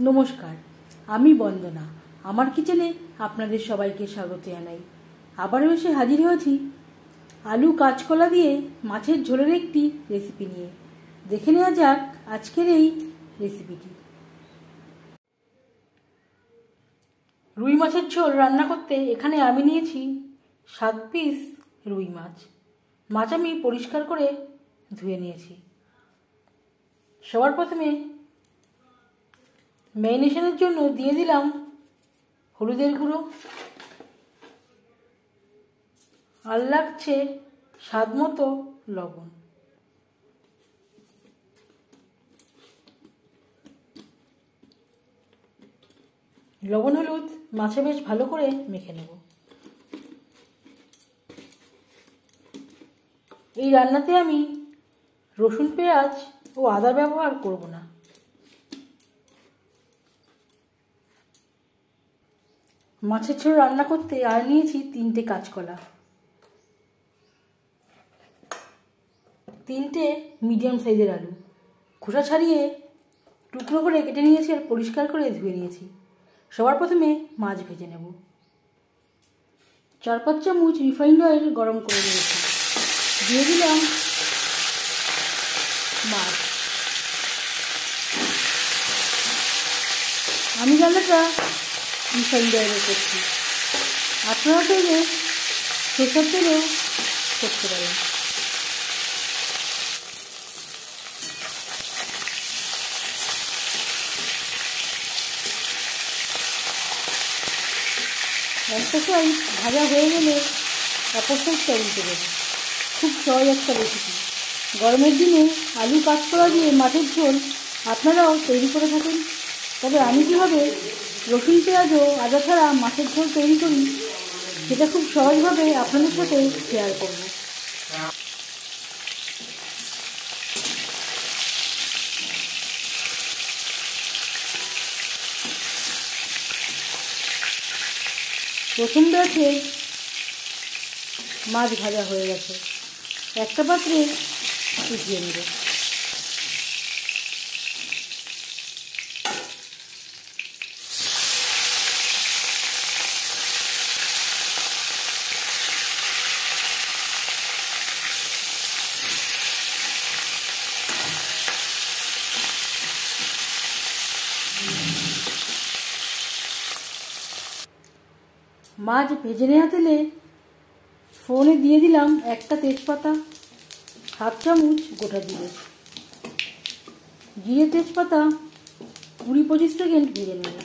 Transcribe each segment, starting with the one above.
নমস্কার, আমি বন্দনা। আমার কিচেনে আপনাদের সবাইকে স্বাগত জানাই। আবারও এসে হাজির হয়েছি আলু কাঁচকলা দিয়ে মাছের ঝোলের একটি রেসিপি নিয়ে। দেখে নেওয়া যাক আজকের এই রেসিপিটি। রুই মাছের ঝোল রান্না করতে এখানে আমি নিয়েছি 7 পিস রুই মাছ। মাছ আমি পরিষ্কার করে ধুয়ে নিয়েছি। সবার প্রথমে ম্যারিনেশনের জন্য দিয়ে দিলাম হলুদের গুঁড়ো, আর লাগছে স্বাদ মতো লবণ। লবণ হলুদ মাছে বেশ ভালো করে মেখে নেব। এই রান্নাতে আমি রসুন, পেঁয়াজ ও আদা ব্যবহার করব না। মাছের ঝোল রান্না করতে আর নিয়েছি 3টে কাঁচকলা, 3টে মিডিয়াম সাইজের আলু। খোসা ছাড়িয়ে টুকরো করে কেটে নিয়েছি আর পরিষ্কার করে ধুয়ে নিয়েছি। সবার প্রথমে মাছ ভেজে নেব। 4-5 চামচ রিফাইন্ড অয়েল গরম করে নিয়েছি। দিয়ে দিলাম মাছ। আমি রান্নাটা রিফাইন্ড অয়েলে করছি, আপনারা চাইলে সরষের তেলেও করতে পারেন। একটা সাইড ভাজা হয়ে গেলে অপর সাইডটা উল্টে দেবো। খুব সহজ একটা রেসিপি। গরমের দিনে আলু কাঁচকলা দিয়ে মাছের ঝোল আপনারাও তৈরি করে থাকেন। তবে আমি কীভাবে রসুন, পেঁয়াজ ও আদা ছাড়া মাছের ঝোল তৈরি করি সেটা খুব সহজভাবে আপনাদের সাথে শেয়ার করব। প্রথম ব্যাচে মাছ ভাজা হয়ে গেছে, একটা পাত্রে উঠিয়ে নেব। মাছ ভেজে নেওয়া তেলে ফোড়নে দিয়ে দিলাম একটা তেজপাতা, 1/2 চামচ গোটা জিরে। জিরে তেজপাতা 20-25 সেকেন্ড ভেজে নেব।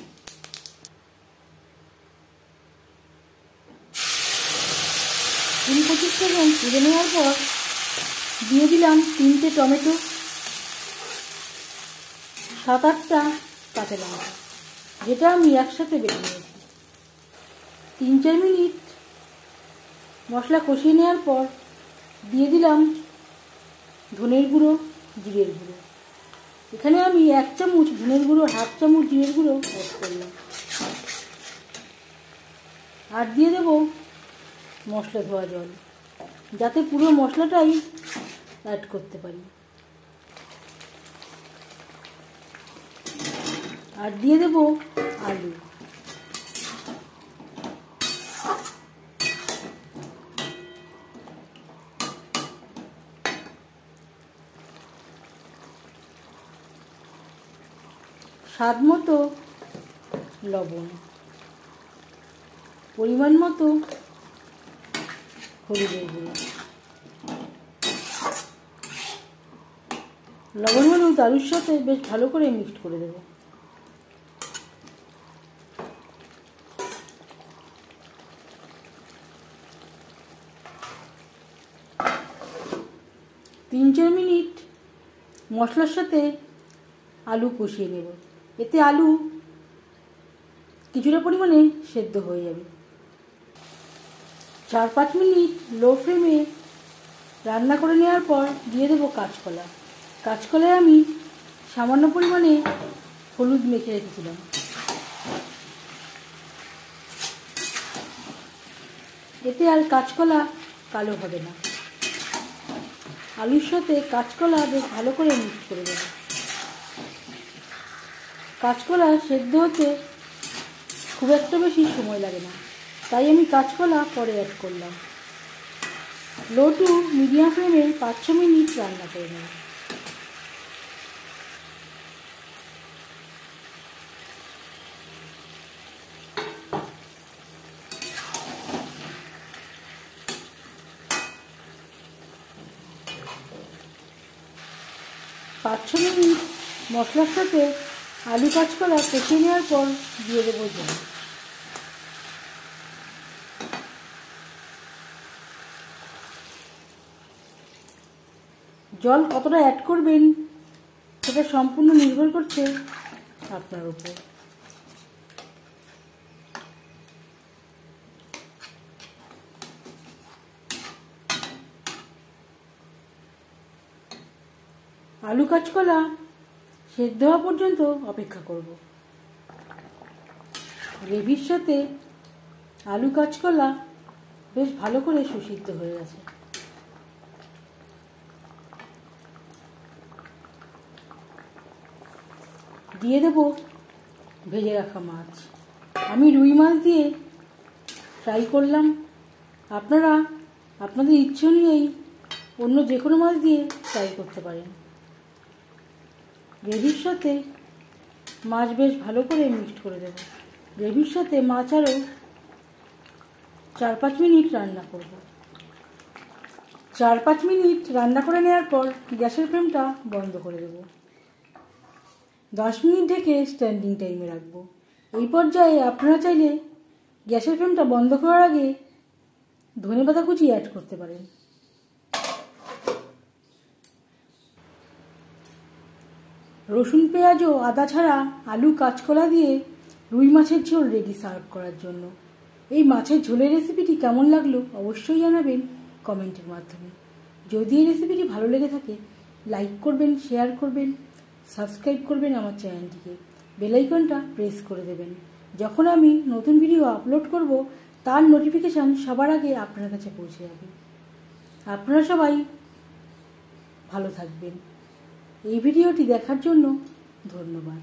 ভেজে নেওয়ার পর দিয়ে দিলাম 3টে টমেটো, 7-8টা কাঁচা লঙ্কা, যেটা আমি একসাথে বেটে নিয়েছি। 3-4 মিনিট মশলা কষিয়ে নেওয়ার পর দিয়ে দিলাম ধনের গুঁড়ো, জিরের গুঁড়ো। এখানে আমি 1 চামচ ধনের গুঁড়ো, 1/2 চামচ জিরের গুঁড়ো অ্যাড করলাম। আর দিয়ে দেব মশলা ধোয়া জল, যাতে পুরো মশলাটাই অ্যাড করতে পারি। আর দিয়ে দেব আলু। স্বাদ মতো লবণ, পরিমাণ মতো হলুদের গুঁড়ো। লবণ হলুদ আলুর সাথে বেশ ভালো করে মিক্সড করে দেব। তিন 4 মিনিট মশলার সাথে আলু কষিয়ে নেব। এতে আলু কিছুটা পরিমাণে সেদ্ধ হয়ে যাবে। 4-5 মিনিট লো ফ্লেমে রান্না করে নেওয়ার পর দিয়ে দেবো কাঁচকলা। কাঁচকলায় আমি সামান্য পরিমাণে হলুদ মেখে রেখেছিলাম। এতে আর কাঁচকলা কালো হবে না। আলুর সাথে কাঁচকলা বেশ ভালো করে মিক্স করে দেবো। কাঁচকলা সেদ্ধ হতে খুব একটা বেশি সময় লাগে না, তাই আমি কাঁচকলা পরে অ্যাড করলাম। লো টু মিডিয়াম ফ্লেমে 5-6 মিনিট রান্না করে নেব। পাঁচ ছ মিনিট মশলার সাথে আলু কাঁচকলা কষিয়ে নেওয়ার পর দিয়ে দেবো জল। জল কতটা অ্যাড করবেন সেটা সম্পূর্ণ নির্ভর করছে আপনার উপর। আলু কাঁচকলা সেদ্ধ হওয়া পর্যন্ত অপেক্ষা করব। গ্রেভির সাথে আলু কাঁচকলা বেশ ভালো করে সুসিদ্ধ হয়ে গেছে। দিয়ে দেব ভেজে রাখা মাছ। আমি রুই মাছ দিয়ে ফ্রাই করলাম, আপনারা আপনাদের ইচ্ছে অনুযায়ী অন্য যে কোনো মাছ দিয়ে ফ্রাই করতে পারেন। গ্রেভির সাথে মাছ বেশ ভালো করে মিক্সড করে দেব। গ্রেভির সাথে মাছ আরও 4-5 মিনিট রান্না করব। 4-5 মিনিট রান্না করে নেওয়ার পর গ্যাসের ফ্লেমটা বন্ধ করে দেব। 10 মিনিট ঢেকে স্ট্যান্ডিং টাইমে রাখবো। এই পর্যায়ে আপনারা চাইলে গ্যাসের ফ্লেমটা বন্ধ করার আগে ধনেপাতা কুচি অ্যাড করতে পারেন। রসুন পেঁয়াজ ও আদা ছাড়া আলু কাঁচকলা দিয়ে রুই মাছের ঝোল রেডি সার্ভ করার জন্য। এই মাছের ঝোলের রেসিপিটি কেমন লাগলো অবশ্যই জানাবেন কমেন্টের মাধ্যমে। যদি এই রেসিপিটি ভালো লেগে থাকে লাইক করবেন, শেয়ার করবেন, সাবস্ক্রাইব করবেন আমার চ্যানেলটিকে, বেল আইকনটা প্রেস করে দেবেন। যখন আমি নতুন ভিডিও আপলোড করব তার নোটিফিকেশান সবার আগে আপনার কাছে পৌঁছে যাবে। আপনারা সবাই ভালো থাকবেন। এই ভিডিওটি দেখার জন্য ধন্যবাদ।